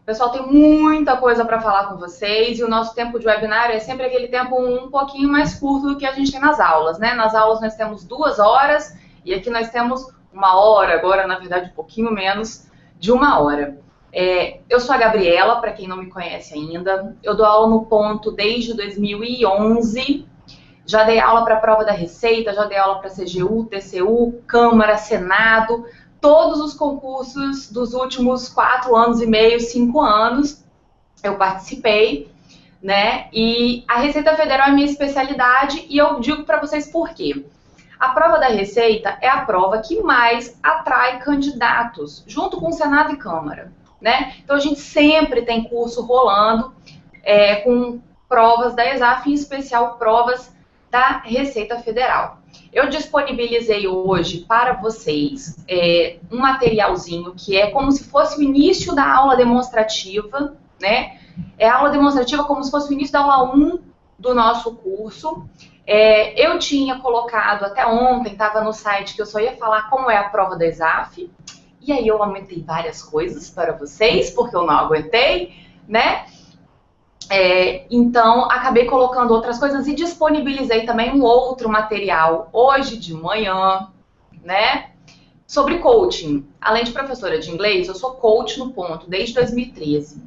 Pessoal, tem muita coisa para falar com vocês e o nosso tempo de webinário é sempre aquele tempo um pouquinho mais curto do que a gente tem nas aulas, né? Nas aulas nós temos 2 horas e aqui nós temos 1 hora, agora na verdade um pouquinho menos de 1 hora. Eu sou a Gabriela, para quem não me conhece ainda, eu dou aula no Ponto desde 2011, já dei aula para a prova da Receita, já dei aula para CGU, TCU, Câmara, Senado, todos os concursos dos últimos 4 anos e meio, 5 anos, eu participei, né? E a Receita Federal é minha especialidade e eu digo para vocês por quê. A prova da Receita é a prova que mais atrai candidatos, junto com o Senado e Câmara, né? Então a gente sempre tem curso rolando com provas da ESAF, em especial provas da Receita Federal. Eu disponibilizei hoje para vocês um materialzinho que é como se fosse o início da aula demonstrativa, né? É a aula demonstrativa como se fosse o início da aula 1 do nosso curso. Eu tinha colocado até ontem, estava no site, que eu só ia falar como é a prova da ESAF, e aí eu aumentei várias coisas para vocês, porque eu não aguentei, né? Então, acabei colocando outras coisas e disponibilizei também um outro material hoje de manhã, né? Sobre coaching. Além de professora de inglês, eu sou coach no Ponto desde 2013.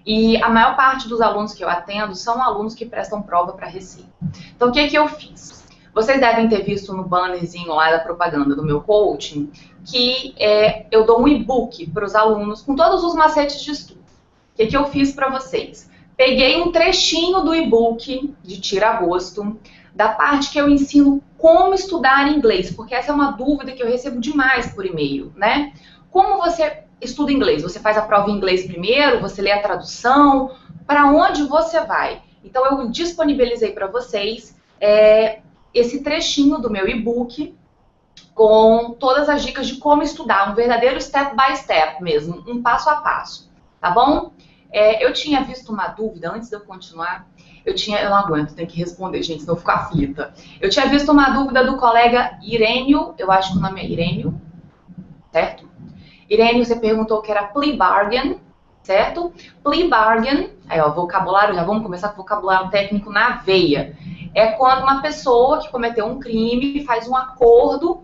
E a maior parte dos alunos que eu atendo são alunos que prestam prova para Receita. Então, o que eu fiz? Vocês devem ter visto no bannerzinho lá da propaganda do meu coaching que eu dou um e-book para os alunos com todos os macetes de estudo. O que eu fiz para vocês? Peguei um trechinho do e-book de tira-gosto, da parte que eu ensino como estudar inglês, porque essa é uma dúvida que eu recebo demais por e-mail, né? Como você estuda inglês? Você faz a prova em inglês primeiro, você lê a tradução, para onde você vai? Então eu disponibilizei para vocês esse trechinho do meu e-book com todas as dicas de como estudar, um verdadeiro step by step mesmo, um passo a passo, tá bom? Eu tinha visto uma dúvida, antes de eu continuar, eu não aguento, tenho que responder, gente, senão eu fico aflita. Eu tinha visto uma dúvida do colega Irênio, eu acho que o nome é Irênio, certo? Irênio, você perguntou que era plea bargain, certo? Plea bargain, aí ó, vocabulário, já vamos começar com vocabulário técnico na veia. É quando uma pessoa que cometeu um crime faz um acordo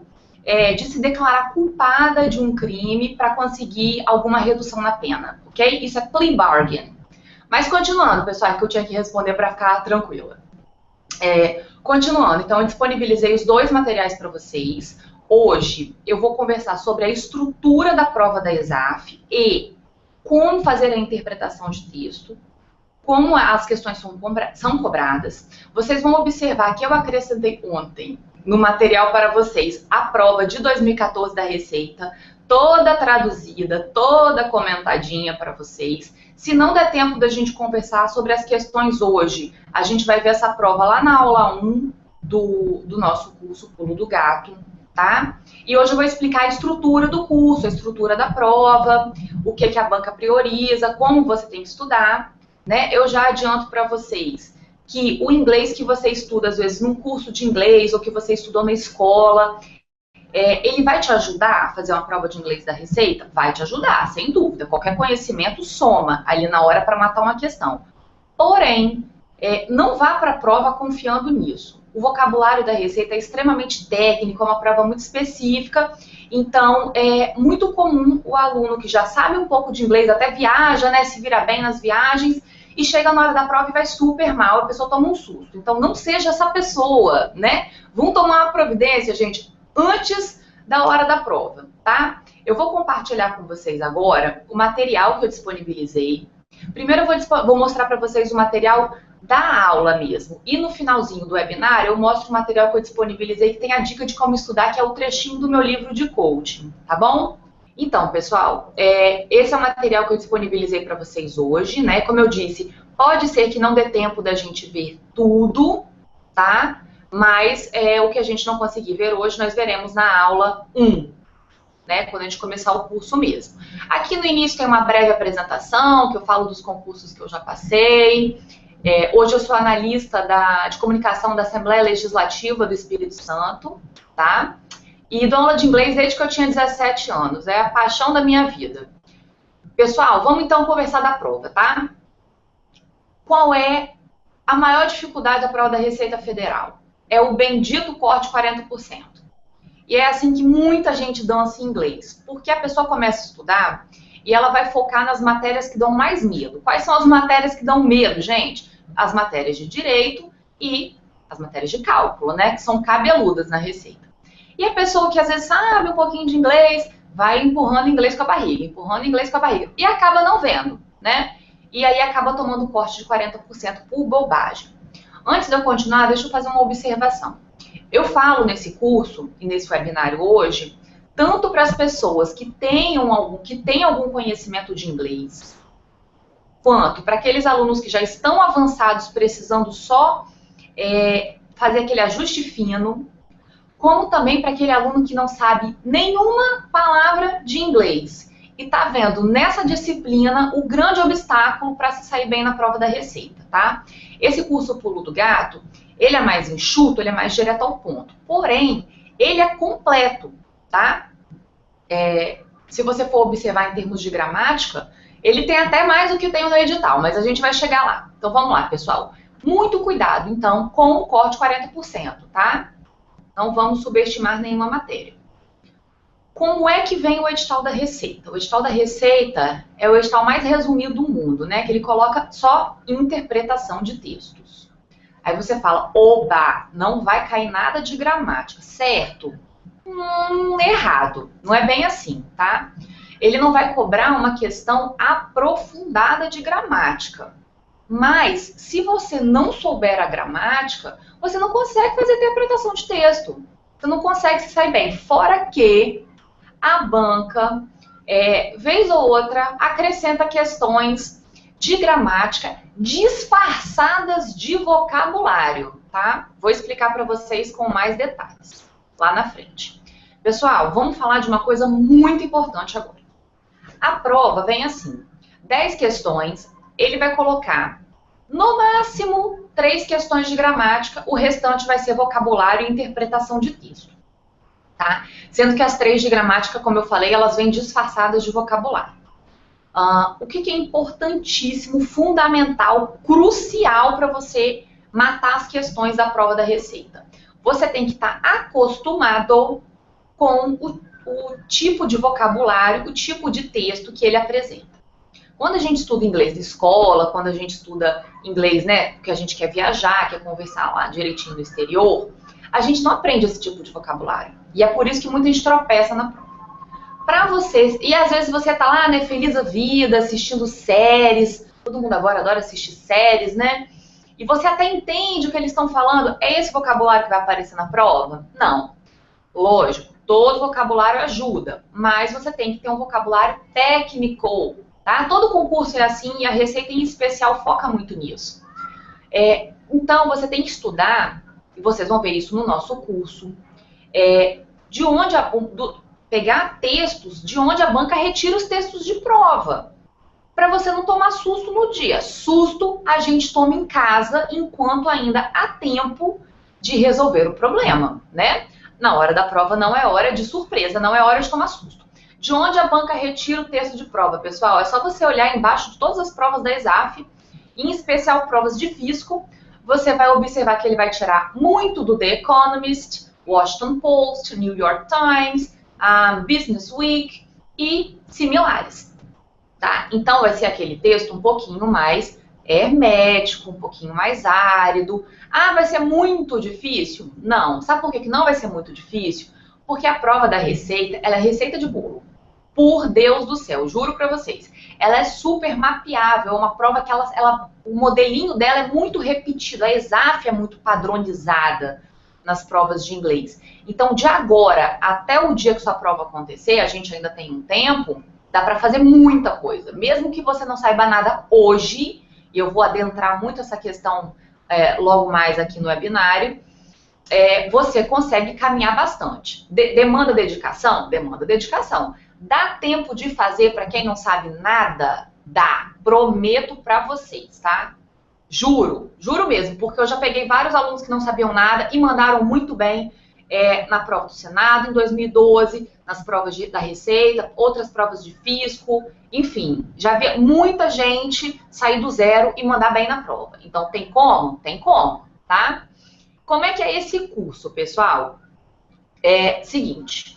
de se declarar culpada de um crime para conseguir alguma redução na pena, ok? Isso é plea bargain. Mas continuando, pessoal, que eu tinha que responder para ficar tranquila. Continuando, então eu disponibilizei os 2 materiais para vocês. Hoje eu vou conversar sobre a estrutura da prova da ESAF e como fazer a interpretação de texto, como as questões são cobradas. Vocês vão observar que eu acrescentei ontem no material para vocês a prova de 2014 da Receita, toda traduzida, toda comentadinha para vocês. Se não der tempo da gente conversar sobre as questões hoje, a gente vai ver essa prova lá na aula 1 do nosso curso Pulo do Gato, tá? E hoje eu vou explicar a estrutura do curso, a estrutura da prova, o que a banca prioriza, como você tem que estudar, né? Eu já adianto para vocês que o inglês que você estuda, às vezes, num curso de inglês ou que você estudou na escola, ele vai te ajudar a fazer uma prova de inglês da Receita? Vai te ajudar, sem dúvida. Qualquer conhecimento soma ali na hora para matar uma questão. Porém, não vá para a prova confiando nisso. O vocabulário da Receita é extremamente técnico, é uma prova muito específica, então é muito comum o aluno que já sabe um pouco de inglês, até viaja, né, se vira bem nas viagens, e chega na hora da prova e vai super mal, a pessoa toma um susto. Então não seja essa pessoa, né? Vamos tomar uma providência, gente, antes da hora da prova, tá? Eu vou compartilhar com vocês agora o material que eu disponibilizei. Primeiro eu vou mostrar para vocês o material da aula mesmo. E no finalzinho do webinar eu mostro o material que eu disponibilizei, que tem a dica de como estudar, que é o trechinho do meu livro de coaching, tá bom? Então, pessoal, esse é o material que eu disponibilizei para vocês hoje, né? Como eu disse, pode ser que não dê tempo da gente ver tudo, tá? Mas o que a gente não conseguir ver hoje, nós veremos na aula 1, né? Quando a gente começar o curso mesmo. Aqui no início tem uma breve apresentação, que eu falo dos concursos que eu já passei. Hoje eu sou analista de comunicação da Assembleia Legislativa do Espírito Santo, tá? E dou aula de inglês desde que eu tinha 17 anos. É a paixão da minha vida. Pessoal, vamos então conversar da prova, tá? Qual é a maior dificuldade da prova da Receita Federal? É o bendito corte 40%. E é assim que muita gente dança em inglês. Porque a pessoa começa a estudar e ela vai focar nas matérias que dão mais medo. Quais são as matérias que dão medo, gente? As matérias de direito e as matérias de cálculo, né? Que são cabeludas na Receita. E a pessoa que às vezes sabe um pouquinho de inglês, vai empurrando inglês com a barriga, empurrando inglês com a barriga. E acaba não vendo, né? E aí acaba tomando um corte de 40% por bobagem. Antes de eu continuar, deixa eu fazer uma observação. Eu falo nesse curso e nesse webinário hoje, tanto para as pessoas que têm algum conhecimento de inglês, quanto para aqueles alunos que já estão avançados, precisando só fazer aquele ajuste fino, como também para aquele aluno que não sabe nenhuma palavra de inglês e está vendo nessa disciplina o grande obstáculo para se sair bem na prova da Receita, tá? Esse curso Pulo do Gato, ele é mais enxuto, ele é mais direto ao ponto. Porém, ele é completo, tá? Se você for observar em termos de gramática, ele tem até mais do que tem no edital, mas a gente vai chegar lá. Então vamos lá, pessoal. Muito cuidado, então, com o corte 40%, tá? Não vamos subestimar nenhuma matéria. Como é que vem o edital da Receita? O edital da Receita é o edital mais resumido do mundo, né? Que ele coloca só interpretação de textos. Aí você fala, oba, não vai cair nada de gramática, certo? Errado. Não é bem assim, tá? Ele não vai cobrar uma questão aprofundada de gramática. Mas, se você não souber a gramática, você não consegue fazer interpretação de texto. Você não consegue se sair bem. Fora que a banca, vez ou outra, acrescenta questões de gramática disfarçadas de vocabulário, tá? Vou explicar para vocês com mais detalhes lá na frente. Pessoal, vamos falar de uma coisa muito importante agora. A prova vem assim, 10 questões, ele vai colocar no máximo 3 questões de gramática, o restante vai ser vocabulário e interpretação de texto, tá? Sendo que as 3 de gramática, como eu falei, elas vêm disfarçadas de vocabulário. O que é importantíssimo, fundamental, crucial para você matar as questões da prova da Receita? Você tem que estar acostumado com o tipo de vocabulário, o tipo de texto que ele apresenta. Quando a gente estuda inglês na escola, quando a gente estuda inglês, né, porque a gente quer viajar, quer conversar lá direitinho no exterior, a gente não aprende esse tipo de vocabulário. E é por isso que muita gente tropeça na prova. Para vocês, e às vezes você tá lá, né, feliz a vida, assistindo séries, todo mundo agora adora assistir séries, né? E você até entende o que eles estão falando, é esse vocabulário que vai aparecer na prova? Não. Lógico, todo vocabulário ajuda, mas você tem que ter um vocabulário técnico, tá? Todo concurso é assim e a Receita em especial foca muito nisso. Então, você tem que estudar, e vocês vão ver isso no nosso curso, de onde pegar textos de onde a banca retira os textos de prova, para você não tomar susto no dia. Susto a gente toma em casa enquanto ainda há tempo de resolver o problema, né? Na hora da prova não é hora de surpresa, não é hora de tomar susto. De onde a banca retira o texto de prova, pessoal? É só você olhar embaixo de todas as provas da ESAF, em especial provas de fisco, você vai observar que ele vai tirar muito do The Economist, Washington Post, New York Times, Business Week e similares, tá? Então vai ser aquele texto um pouquinho mais hermético, um pouquinho mais árido. Vai ser muito difícil? Não. Sabe por que não vai ser muito difícil? Porque a prova da Receita, ela é receita de bolo. Por Deus do céu, juro pra vocês. Ela é super mapeável, é uma prova que o modelinho dela é muito repetido, a ESAF é muito padronizada nas provas de inglês. Então, de agora até o dia que sua prova acontecer, a gente ainda tem um tempo, dá para fazer muita coisa. Mesmo que você não saiba nada hoje, e eu vou adentrar muito essa questão logo mais aqui no webinário, você consegue caminhar bastante. Demanda dedicação? Demanda dedicação. Dá tempo de fazer para quem não sabe nada? Dá. Prometo para vocês, tá? Juro, juro mesmo, porque eu já peguei vários alunos que não sabiam nada e mandaram muito bem. na prova do Senado em 2012, nas provas da Receita, outras provas de Fisco, enfim, já vi muita gente sair do zero e mandar bem na prova. Então, tem como? Tem como, tá? Como é que é esse curso, pessoal? Seguinte,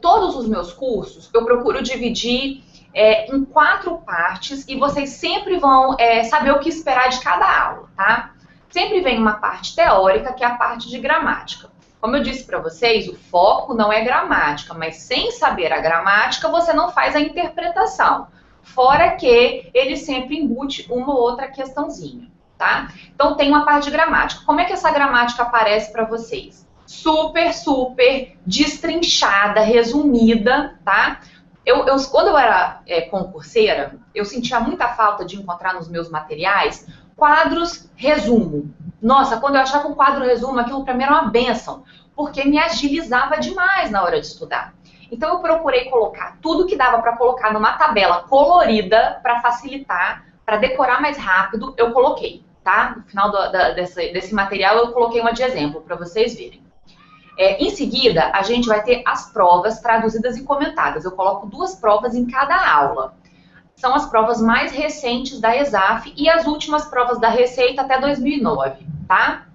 todos os meus cursos eu procuro dividir em 4 partes e vocês sempre vão saber o que esperar de cada aula, tá? Sempre vem uma parte teórica, que é a parte de gramática. Como eu disse para vocês, o foco não é gramática, mas sem saber a gramática, você não faz a interpretação. Fora que ele sempre embute uma ou outra questãozinha, tá? Então, tem uma parte de gramática. Como é que essa gramática aparece para vocês? Super, super destrinchada, resumida, tá? Quando eu era concurseira, eu sentia muita falta de encontrar nos meus materiais quadros resumo. Nossa, quando eu achava um quadro resumo, aquilo para mim era uma bênção, porque me agilizava demais na hora de estudar. Então eu procurei colocar tudo que dava para colocar numa tabela colorida para facilitar, para decorar mais rápido, eu coloquei, tá? No final desse material eu coloquei uma de exemplo para vocês verem. Em seguida, a gente vai ter as provas traduzidas e comentadas. Eu coloco 2 provas em cada aula. São as provas mais recentes da ESAF e as últimas provas da Receita até 2009, tá?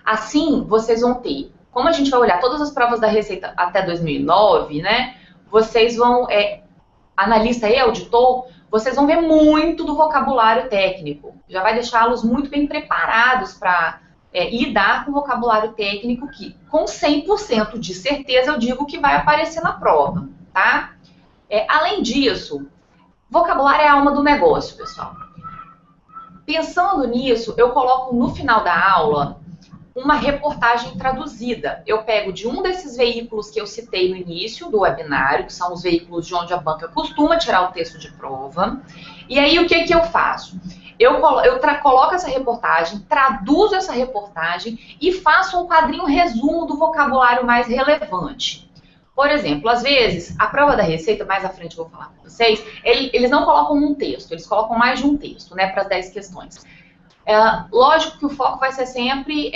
Assim, vocês vão ter, como a gente vai olhar todas as provas da Receita até 2009, né? Vocês vão, analista e auditor, vocês vão ver muito do vocabulário técnico. Já vai deixá-los muito bem preparados para lidar com o vocabulário técnico que, com 100% de certeza, eu digo que vai aparecer na prova, tá? Além disso, vocabulário é a alma do negócio, pessoal. Pensando nisso, eu coloco no final da aula uma reportagem traduzida. Eu pego de um desses veículos que eu citei no início do webinário, que são os veículos de onde a banca costuma tirar o texto de prova. E aí, o que eu faço? Eu coloco essa reportagem, traduzo essa reportagem e faço um quadrinho resumo do vocabulário mais relevante. Por exemplo, às vezes, a prova da Receita, mais à frente eu vou falar com vocês, eles não colocam um texto, eles colocam mais de um texto, né, para as 10 questões. Lógico que o foco vai ser sempre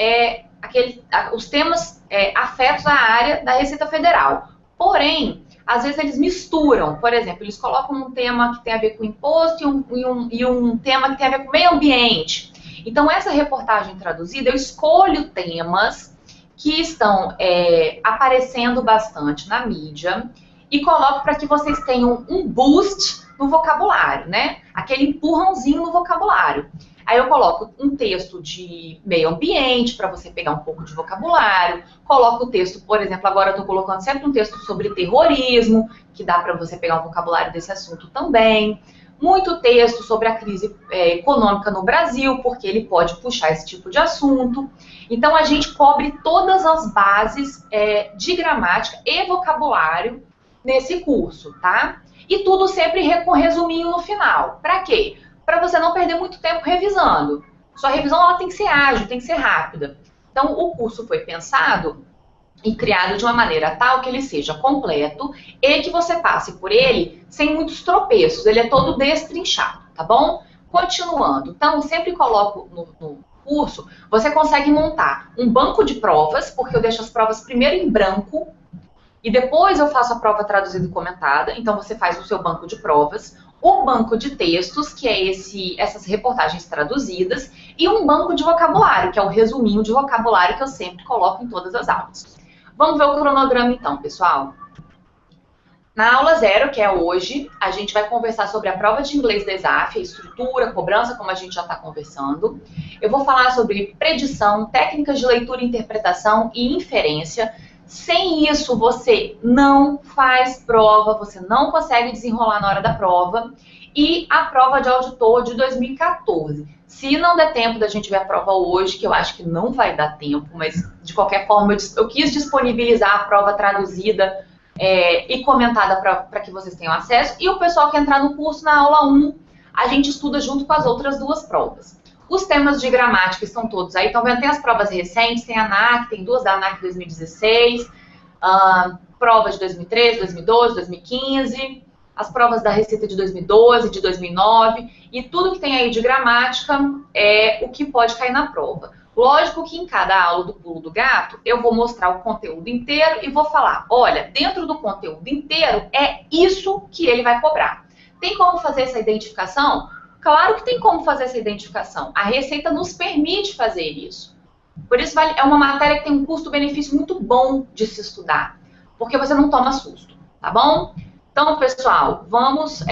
os temas afetos à área da Receita Federal. Porém, às vezes eles misturam, por exemplo, eles colocam um tema que tem a ver com imposto e um tema que tem a ver com meio ambiente. Então, essa reportagem traduzida, eu escolho temas que estão aparecendo bastante na mídia e coloco para que vocês tenham um boost no vocabulário, né? Aquele empurrãozinho no vocabulário. Aí eu coloco um texto de meio ambiente para você pegar um pouco de vocabulário, coloco o texto, por exemplo, agora eu estou colocando sempre um texto sobre terrorismo, que dá para você pegar um vocabulário desse assunto também. Muito texto sobre a crise econômica no Brasil, porque ele pode puxar esse tipo de assunto. Então, a gente cobre todas as bases de gramática e vocabulário nesse curso, tá? E tudo sempre com resuminho no final. Para quê? Para você não perder muito tempo revisando. Sua revisão ela tem que ser ágil, tem que ser rápida. Então, o curso foi pensado e criado de uma maneira tal que ele seja completo e que você passe por ele sem muitos tropeços. Ele é todo destrinchado, tá bom? Continuando. Então, sempre coloco no curso, você consegue montar um banco de provas, porque eu deixo as provas primeiro em branco e depois eu faço a prova traduzida e comentada. Então, você faz o seu banco de provas, o banco de textos, que é essas reportagens traduzidas, e um banco de vocabulário, que é o resuminho de vocabulário que eu sempre coloco em todas as aulas. Vamos ver o cronograma então, pessoal. Na aula 0, que é hoje, a gente vai conversar sobre a prova de inglês da ESAF, a estrutura, cobrança, como a gente já está conversando. Eu vou falar sobre predição, técnicas de leitura, interpretação e inferência. Sem isso, você não faz prova, você não consegue desenrolar na hora da prova. E a prova de auditor de 2014. Se não der tempo da gente ver a prova hoje, que eu acho que não vai dar tempo, mas de qualquer forma eu quis disponibilizar a prova traduzida e comentada para que vocês tenham acesso. E o pessoal que entrar no curso, na aula 1, a gente estuda junto com as outras 2 provas. Os temas de gramática estão todos aí. Então, tem as provas recentes, tem a ANAC, tem 2 da ANAC 2016, prova de 2013, 2012, 2015, as provas da Receita de 2012, de 2009, e tudo que tem aí de gramática é o que pode cair na prova. Lógico que em cada aula do Pulo do Gato, eu vou mostrar o conteúdo inteiro e vou falar, olha, dentro do conteúdo inteiro, é isso que ele vai cobrar. Tem como fazer essa identificação? Claro que tem como fazer essa identificação. A Receita nos permite fazer isso. Por isso, é uma matéria que tem um custo-benefício muito bom de se estudar, porque você não toma susto, tá bom? Então, pessoal, vamos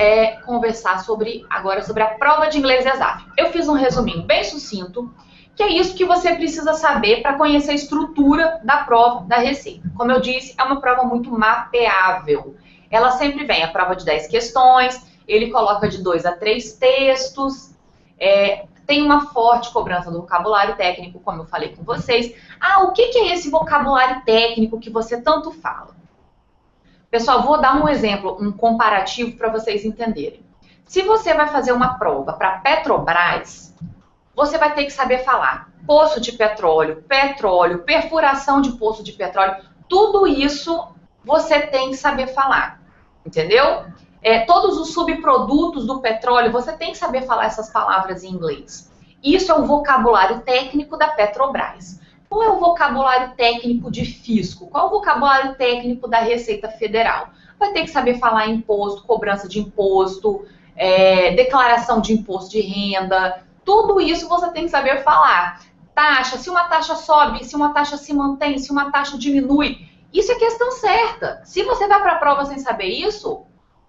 conversar agora sobre a prova de inglês ESAF. Eu fiz um resuminho bem sucinto, que é isso que você precisa saber para conhecer a estrutura da prova da Receita. Como eu disse, é uma prova muito mapeável. Ela sempre vem a prova de 10 questões, ele coloca de 2 a 3 textos, tem uma forte cobrança do vocabulário técnico, como eu falei com vocês. Ah, o que é esse vocabulário técnico que você tanto fala? Pessoal, vou dar um exemplo, um comparativo para vocês entenderem. Se você vai fazer uma prova para Petrobras, você vai ter que saber falar poço de petróleo, perfuração de poço de petróleo, tudo isso você tem que saber falar, entendeu? Todos os subprodutos do petróleo, você tem que saber falar essas palavras em inglês. Isso é o vocabulário técnico da Petrobras. Qual é o vocabulário técnico de fisco? Qual é o vocabulário técnico da Receita Federal? Vai ter que saber falar imposto, cobrança de imposto, declaração de imposto de renda, tudo isso você tem que saber falar. Taxa, se uma taxa sobe, se uma taxa se mantém, se uma taxa diminui, isso é questão certa. Se você vai para a prova sem saber isso,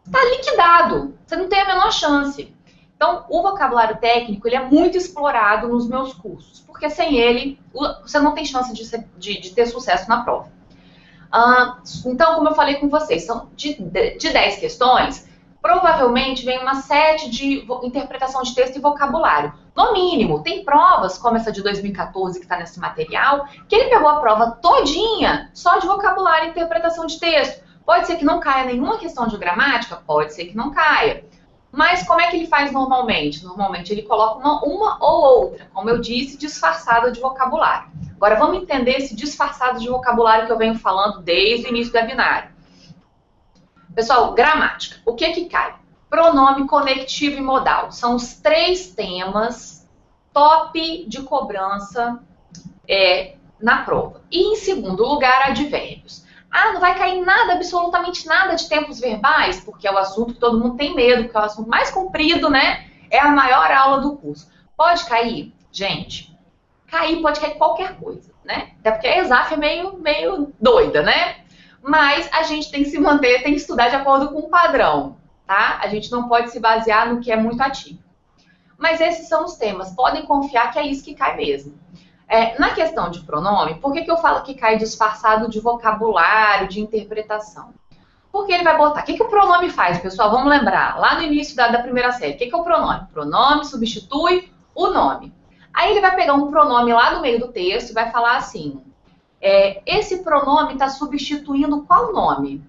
está liquidado, você não tem a menor chance. Então, o vocabulário técnico ele é muito explorado nos meus cursos, porque sem ele, você não tem chance de ter sucesso na prova. Então, como eu falei com vocês, são de 10 questões, provavelmente vem uma sete de interpretação de texto e vocabulário. No mínimo, tem provas, como essa de 2014 que está nesse material, que ele pegou a prova todinha só de vocabulário e interpretação de texto. Pode ser que não caia nenhuma questão de gramática? Pode ser que não caia. Mas como é que ele faz normalmente? Normalmente ele coloca uma ou outra, como eu disse, disfarçada de vocabulário. Agora vamos entender esse disfarçado de vocabulário que eu venho falando desde o início do webinário. Pessoal, gramática. O que cai? Pronome conectivo e modal. São os 3 temas top de cobrança na prova. E em segundo lugar, advérbios. Ah, não vai cair nada, absolutamente nada de tempos verbais, porque é o assunto que todo mundo tem medo, porque é o assunto mais comprido, né? É a maior aula do curso. Pode cair? Gente, pode cair qualquer coisa, né? Até porque a ESAF é meio doida, né? Mas a gente tem que se manter, tem que estudar de acordo com o padrão, tá? A gente não pode se basear no que é muito atípico. Mas esses são os temas, podem confiar que é isso que cai mesmo. Na questão de pronome, por que eu falo que cai disfarçado de vocabulário, de interpretação? Porque ele vai botar... O que o pronome faz, pessoal? Vamos lembrar, lá no início da primeira série. O que é o pronome? Pronome substitui o nome. Aí ele vai pegar um pronome lá no meio do texto e vai falar assim... esse pronome está substituindo qual nome?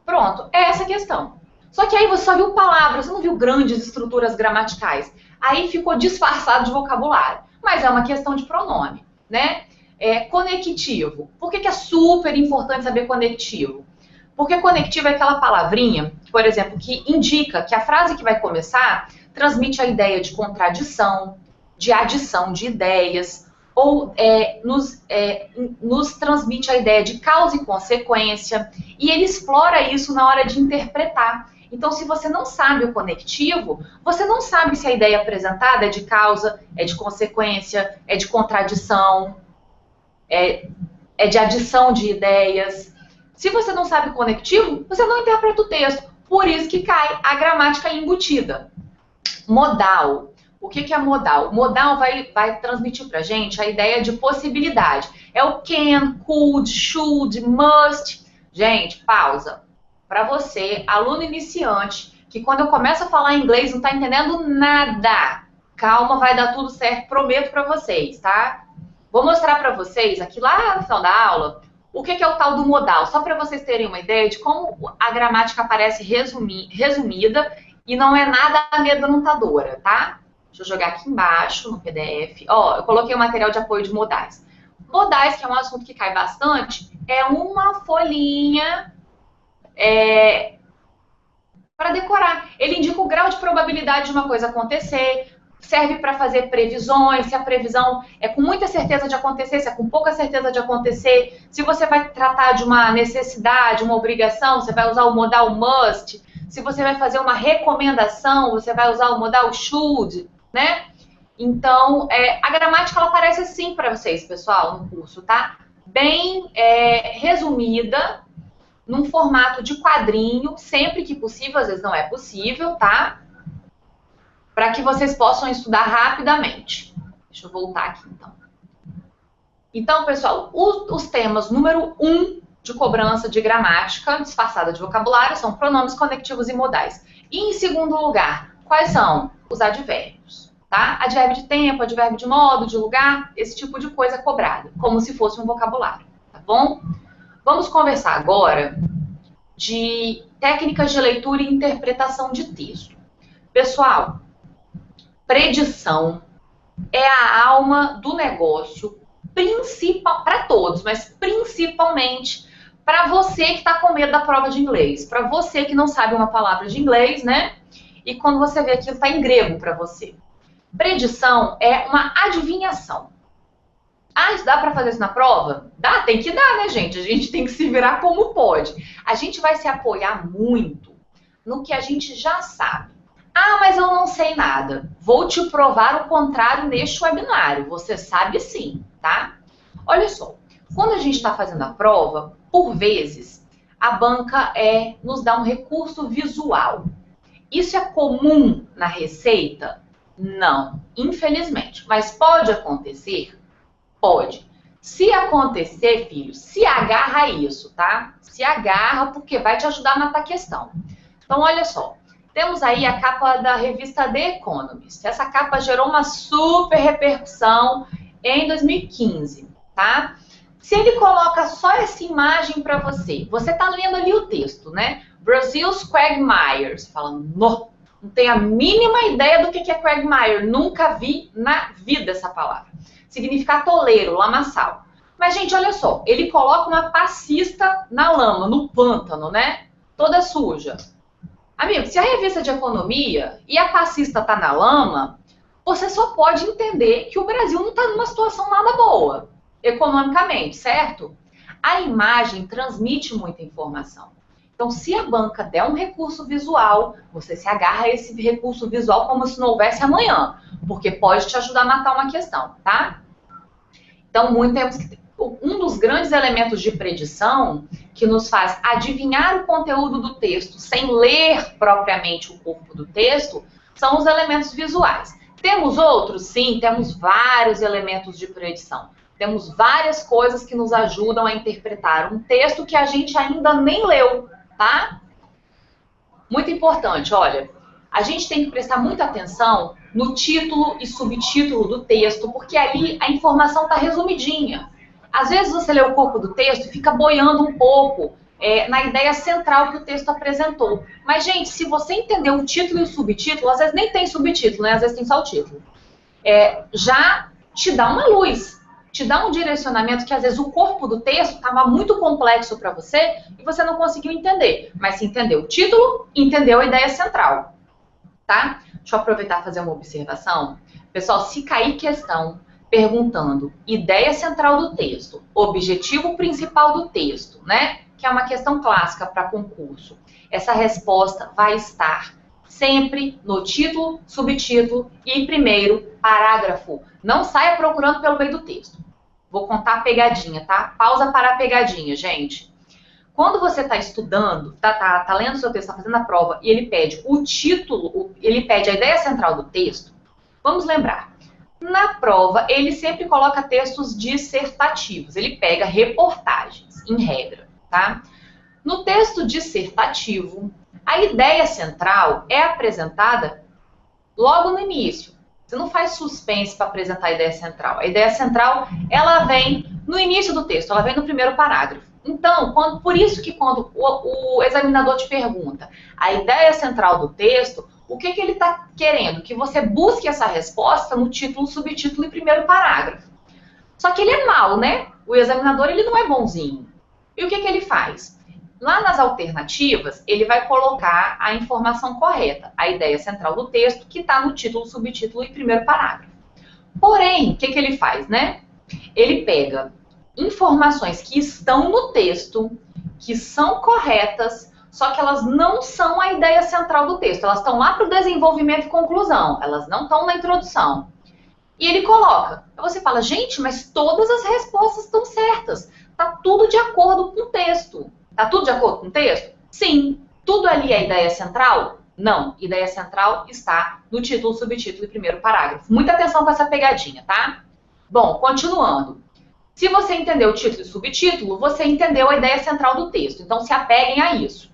Pronto, é essa a questão. Só que aí você só viu palavras, você não viu grandes estruturas gramaticais. Aí ficou disfarçado de vocabulário. Mas é uma questão de pronome, né? Conectivo. Por que é super importante saber conectivo? Porque conectivo é aquela palavrinha, por exemplo, que indica que a frase que vai começar transmite a ideia de contradição, de adição de ideias, ou nos transmite a ideia de causa e consequência, e ele explora isso na hora de interpretar. Então, se você não sabe o conectivo, você não sabe se a ideia apresentada é de causa, é de consequência, é de contradição, é de adição de ideias. Se você não sabe o conectivo, você não interpreta o texto. Por isso que cai a gramática embutida. Modal. O que é modal? Modal vai transmitir para a gente a ideia de possibilidade. É o can, could, should, must. Gente, pausa. Para você, aluno iniciante, que quando eu começo a falar inglês não está entendendo nada. Calma, vai dar tudo certo, prometo para vocês, tá? Vou mostrar para vocês aqui lá no final da aula o que é o tal do modal, só para vocês terem uma ideia de como a gramática aparece resumida e não é nada amedrontadora, tá? Deixa eu jogar aqui embaixo no PDF. Ó, eu coloquei o material de apoio de modais. Modais, que é um assunto que cai bastante, é uma folhinha... para decorar. Ele indica o grau de probabilidade de uma coisa acontecer, serve para fazer previsões, se a previsão é com muita certeza de acontecer, se é com pouca certeza de acontecer, se você vai tratar de uma necessidade, uma obrigação, você vai usar o modal must, se você vai fazer uma recomendação, você vai usar o modal should, né? Então, a gramática ela aparece assim para vocês, pessoal, no curso, tá? Bem resumida, num formato de quadrinho, sempre que possível, às vezes não é possível, tá? Para que vocês possam estudar rapidamente. Deixa eu voltar aqui, então. Então, pessoal, os temas número 1 de cobrança de gramática disfarçada de vocabulário são pronomes conectivos e modais. E, em segundo lugar, quais são? Os advérbios, tá? Advérbio de tempo, advérbio de modo, de lugar, esse tipo de coisa cobrada, como se fosse um vocabulário, tá bom? Vamos conversar agora de técnicas de leitura e interpretação de texto. Pessoal, predição é a alma do negócio, principal para todos, mas principalmente para você que está com medo da prova de inglês, para você que não sabe uma palavra de inglês, né? E quando você vê aquilo, está em grego para você. Predição é uma adivinhação. Ah, isso dá para fazer isso na prova? Dá, tem que dar, né, gente? A gente tem que se virar como pode. A gente vai se apoiar muito no que a gente já sabe. Ah, mas eu não sei nada. Vou te provar o contrário neste webinário. Você sabe sim, tá? Olha só, quando a gente está fazendo a prova, por vezes, a banca nos dá um recurso visual. Isso é comum na receita? Não, infelizmente. Mas pode acontecer? Pode. Se acontecer, filho, se agarra a isso, tá? Se agarra porque vai te ajudar a matar a questão. Então, olha só. Temos aí a capa da revista The Economist. Essa capa gerou uma super repercussão em 2015, tá? Se ele coloca só essa imagem para você, você tá lendo ali o texto, né? Brazil's Quagmire. Você fala, não tenho a mínima ideia do que é Quagmire. Nunca vi na vida essa palavra. Significa toleiro, lamaçal. Mas, gente, olha só. Ele coloca uma passista na lama, no pântano, né? Toda suja. Amigo, se a revista de economia e a passista tá na lama, você só pode entender que o Brasil não está numa situação nada boa, economicamente, certo? A imagem transmite muita informação. Então, se a banca der um recurso visual, você se agarra a esse recurso visual como se não houvesse amanhã, porque pode te ajudar a matar uma questão, tá? Então, um dos grandes elementos de predição que nos faz adivinhar o conteúdo do texto sem ler propriamente o corpo do texto são os elementos visuais. Temos outros? Sim, temos vários elementos de predição. Temos várias coisas que nos ajudam a interpretar um texto que a gente ainda nem leu, tá? Muito importante, olha, a gente tem que prestar muita atenção no título e subtítulo do texto, porque ali a informação está resumidinha. Às vezes você lê o corpo do texto e fica boiando um pouco na ideia central que o texto apresentou. Mas, gente, se você entender o título e o subtítulo, às vezes nem tem subtítulo, né? Às vezes tem só o título. Já te dá uma luz, te dá um direcionamento que às vezes o corpo do texto estava muito complexo para você e você não conseguiu entender. Mas se entendeu o título, entendeu a ideia central, tá? Deixa eu aproveitar e fazer uma observação. Pessoal, se cair questão perguntando ideia central do texto, objetivo principal do texto, né? Que é uma questão clássica para concurso. Essa resposta vai estar sempre no título, subtítulo e primeiro parágrafo. Não saia procurando pelo meio do texto. Vou contar a pegadinha, tá? Pausa para a pegadinha, gente. Quando você está estudando, tá lendo o seu texto, está fazendo a prova, e ele pede o título, ele pede a ideia central do texto, vamos lembrar. Na prova, ele sempre coloca textos dissertativos. Ele pega reportagens, em regra, tá? No texto dissertativo, a ideia central é apresentada logo no início. Você não faz suspense para apresentar a ideia central. A ideia central, ela vem no início do texto, ela vem no primeiro parágrafo. Então, por isso que quando o examinador te pergunta a ideia central do texto, o que ele está querendo? Que você busque essa resposta no título, subtítulo e primeiro parágrafo. Só que ele é mau, né? O examinador, ele não é bonzinho. E o que ele faz? Lá nas alternativas, ele vai colocar a informação correta, a ideia central do texto, que está no título, subtítulo e primeiro parágrafo. Porém, o que ele faz, né? Ele pega informações que estão no texto, que são corretas, só que elas não são a ideia central do texto. Elas estão lá para o desenvolvimento e conclusão, elas não estão na introdução. E ele coloca. Você fala, gente, mas todas as respostas estão certas. Está tudo de acordo com o texto. Está tudo de acordo com o texto? Sim. Tudo ali é ideia central? Não. Ideia central está no título, subtítulo e primeiro parágrafo. Muita atenção com essa pegadinha, tá? Bom, continuando. Se você entendeu o título e subtítulo, você entendeu a ideia central do texto. Então, se apeguem a isso.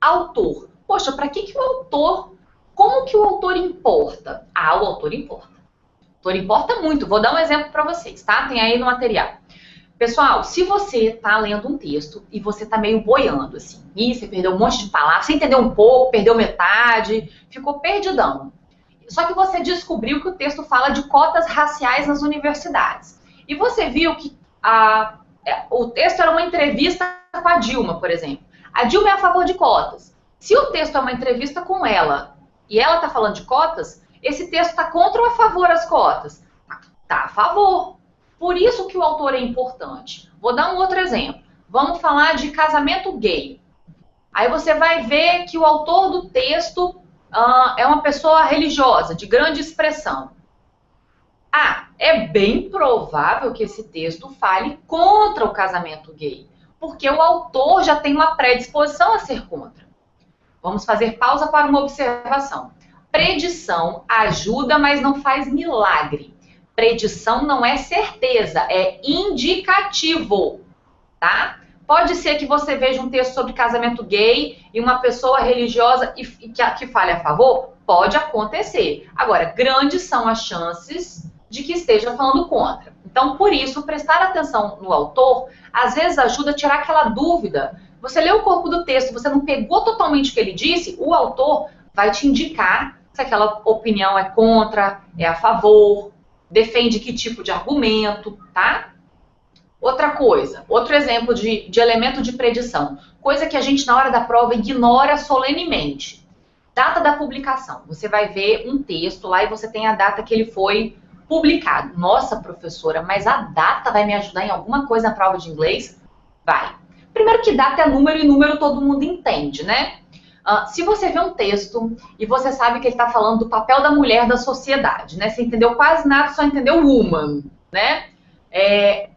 Autor. Poxa, para que o autor... Como que o autor importa? Ah, o autor importa. O autor importa muito. Vou dar um exemplo para vocês, tá? Tem aí no material. Pessoal, se você está lendo um texto e você está meio boiando, assim, e você perdeu um monte de palavras, você entendeu um pouco, perdeu metade, ficou perdidão. Só que você descobriu que o texto fala de cotas raciais nas universidades. E você viu que o texto era uma entrevista com a Dilma, por exemplo. A Dilma é a favor de cotas. Se o texto é uma entrevista com ela e ela está falando de cotas, esse texto está contra ou a favor das cotas? Está a favor. Por isso que o autor é importante. Vou dar um outro exemplo. Vamos falar de casamento gay. Aí você vai ver que o autor do texto é uma pessoa religiosa, de grande expressão. É bem provável que esse texto fale contra o casamento gay, porque o autor já tem uma predisposição a ser contra. Vamos fazer pausa para uma observação. Predição ajuda, mas não faz milagre. Predição não é certeza, é indicativo, tá? Pode ser que você veja um texto sobre casamento gay e uma pessoa religiosa que fale a favor? Pode acontecer. Agora, grandes são as chances de que esteja falando contra. Então, por isso, prestar atenção no autor, às vezes ajuda a tirar aquela dúvida. Você lê o corpo do texto, você não pegou totalmente o que ele disse, o autor vai te indicar se aquela opinião é contra, é a favor, defende que tipo de argumento, tá? Outra coisa, outro exemplo de elemento de predição, coisa que a gente na hora da prova ignora solenemente. Data da publicação. Você vai ver um texto lá e você tem a data que ele foi publicado. Nossa, professora, mas a data vai me ajudar em alguma coisa na prova de inglês? Vai. Primeiro que data é número e número todo mundo entende, né? Se você vê um texto e você sabe que ele está falando do papel da mulher da sociedade, né? Você entendeu quase nada, só entendeu woman, né?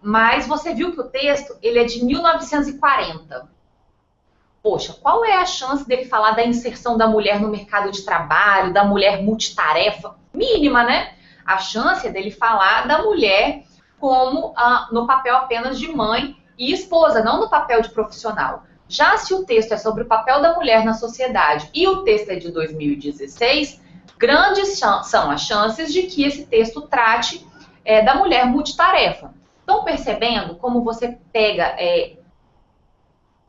Mas você viu que o texto ele é de 1940. Poxa, qual é a chance dele falar da inserção da mulher no mercado de trabalho, da mulher multitarefa? Mínima, né? A chance é dele falar da mulher como no papel apenas de mãe e esposa, não no papel de profissional. Já se o texto é sobre o papel da mulher na sociedade e o texto é de 2016, grandes são as chances de que esse texto trate da mulher multitarefa. Estão percebendo como você pega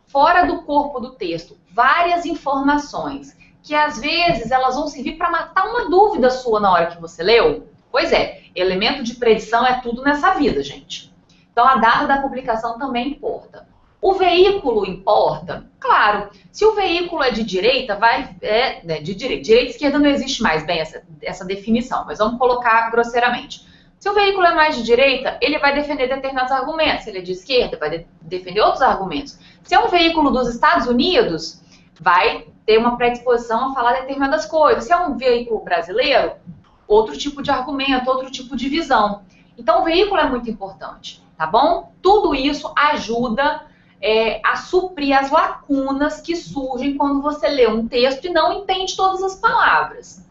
fora do corpo do texto várias informações que às vezes elas vão servir para matar uma dúvida sua na hora que você leu? Pois é, elemento de predição é tudo nessa vida, gente. Então a data da publicação também importa. O veículo importa? Claro, se o veículo é de direita, de direita. Direita e esquerda não existe mais bem essa definição, mas vamos colocar grosseiramente. Se o veículo é mais de direita, ele vai defender determinados argumentos. Se ele é de esquerda, vai defender outros argumentos. Se é um veículo dos Estados Unidos, vai ter uma predisposição a falar determinadas coisas. Se é um veículo brasileiro, outro tipo de argumento, outro tipo de visão. Então, o veículo é muito importante, tá bom? Tudo isso ajuda a suprir as lacunas que surgem quando você lê um texto e não entende todas as palavras.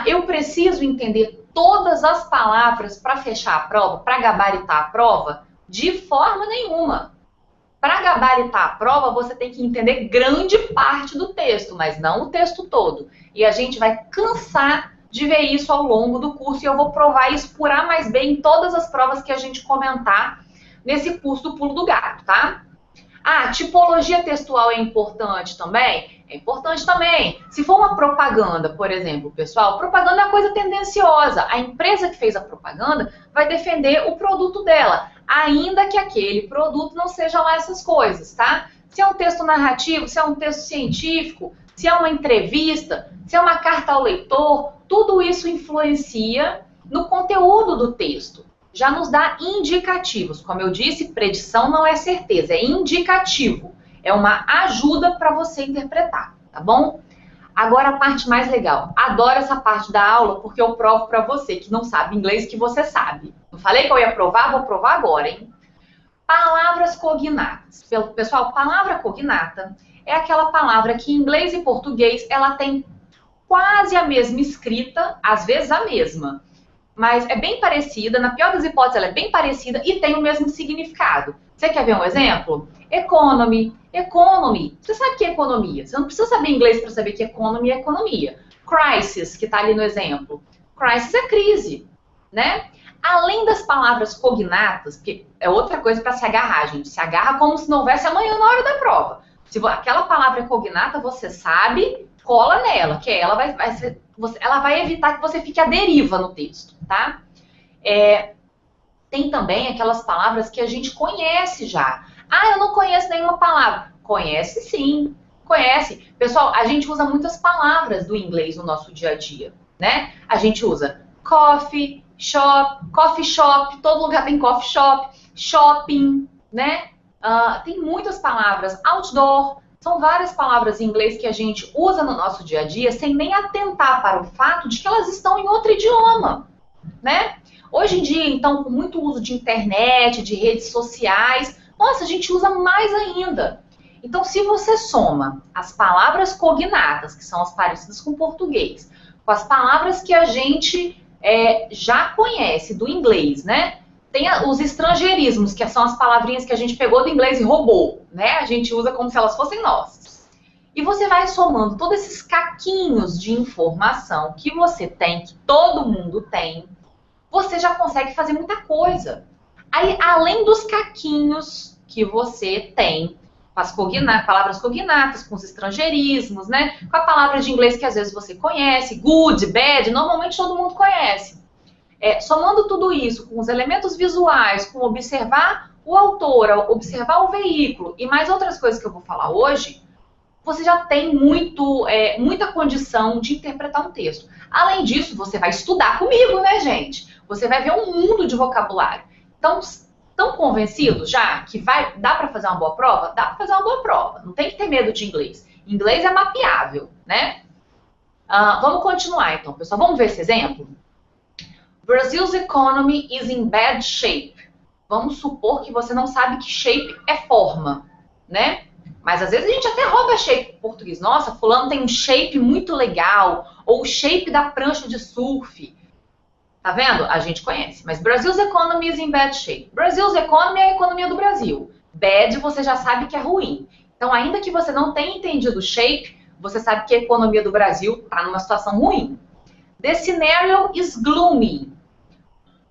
Eu preciso entender todas as palavras para fechar a prova, para gabaritar a prova? De forma nenhuma. Para gabaritar a prova, você tem que entender grande parte do texto, mas não o texto todo. E a gente vai cansar de ver isso ao longo do curso e eu vou provar isso por A mais B em todas as provas que a gente comentar nesse curso do Pulo do Gato, tá? Tipologia textual é importante também? É importante também. Se for uma propaganda, por exemplo, pessoal, propaganda é uma coisa tendenciosa. A empresa que fez a propaganda vai defender o produto dela. ainda que aquele produto não seja lá essas coisas, tá? Se é um texto narrativo, se é um texto científico, se é uma entrevista, se é uma carta ao leitor, tudo isso influencia no conteúdo do texto. Já nos dá indicativos. Como eu disse, predição não é certeza, é indicativo. É uma ajuda para você interpretar, tá bom? Agora a parte mais legal. Adoro essa parte da aula porque eu provo para você que não sabe inglês que você sabe. Não falei que eu ia provar? Vou provar agora, hein? Palavras cognatas. Pessoal, palavra cognata é aquela palavra que em inglês e português ela tem quase a mesma escrita, às vezes a mesma. Mas é bem parecida, na pior das hipóteses ela é bem parecida e tem o mesmo significado. Você quer ver um exemplo? Economy. Economy. Você sabe o que é economia? Você não precisa saber inglês para saber que economy é economia. Crisis, que está ali no exemplo. Crisis é crise, né? Além das palavras cognatas, porque é outra coisa para se agarrar, gente. Se agarra como se não houvesse amanhã na hora da prova. Se aquela palavra é cognata, você sabe, cola nela, que ela vai evitar que você fique à deriva no texto, tá? Tem também aquelas palavras que a gente conhece já. Ah, eu não conheço nenhuma palavra. Conhece sim, conhece. Pessoal, a gente usa muitas palavras do inglês no nosso dia a dia, né? A gente usa coffee shop, todo lugar tem coffee shop, shopping, né? Tem muitas palavras, outdoor, são várias palavras em inglês que a gente usa no nosso dia a dia sem nem atentar para o fato de que elas estão em outro idioma, né? Hoje em dia, então, com muito uso de internet, de redes sociais, nossa, a gente usa mais ainda. Então, se você soma as palavras cognatas, que são as parecidas com o português, com as palavras que a gente já conhece do inglês, né? Tem os estrangeirismos, que são as palavrinhas que a gente pegou do inglês e roubou, né? A gente usa como se elas fossem nossas. E você vai somando todos esses caquinhos de informação que você tem, que todo mundo tem, você já consegue fazer muita coisa. Aí, além dos caquinhos que você tem, com as palavras cognatas, com os estrangeirismos, né? Com a palavra de inglês que às vezes você conhece, good, bad, normalmente todo mundo conhece. Somando tudo isso com os elementos visuais, com observar o autor, observar o veículo e mais outras coisas que eu vou falar hoje, você já tem muita condição de interpretar um texto. Além disso, você vai estudar comigo, né, gente? Você vai ver um mundo de vocabulário. Então, estão convencidos já que dá para fazer uma boa prova? Dá para fazer uma boa prova. Não tem que ter medo de inglês. Inglês é mapeável, né? Vamos continuar, então, pessoal. Vamos ver esse exemplo? Brazil's economy is in bad shape. Vamos supor que você não sabe que shape é forma, né? Mas às vezes a gente até rouba shape em português. Nossa, fulano tem um shape muito legal. Ou o shape da prancha de surf. Tá vendo? A gente conhece. Mas Brazil's economy is in bad shape. Brazil's economy é a economia do Brasil. Bad você já sabe que é ruim. Então, ainda que você não tenha entendido o shape, você sabe que a economia do Brasil está numa situação ruim. The scenario is gloomy.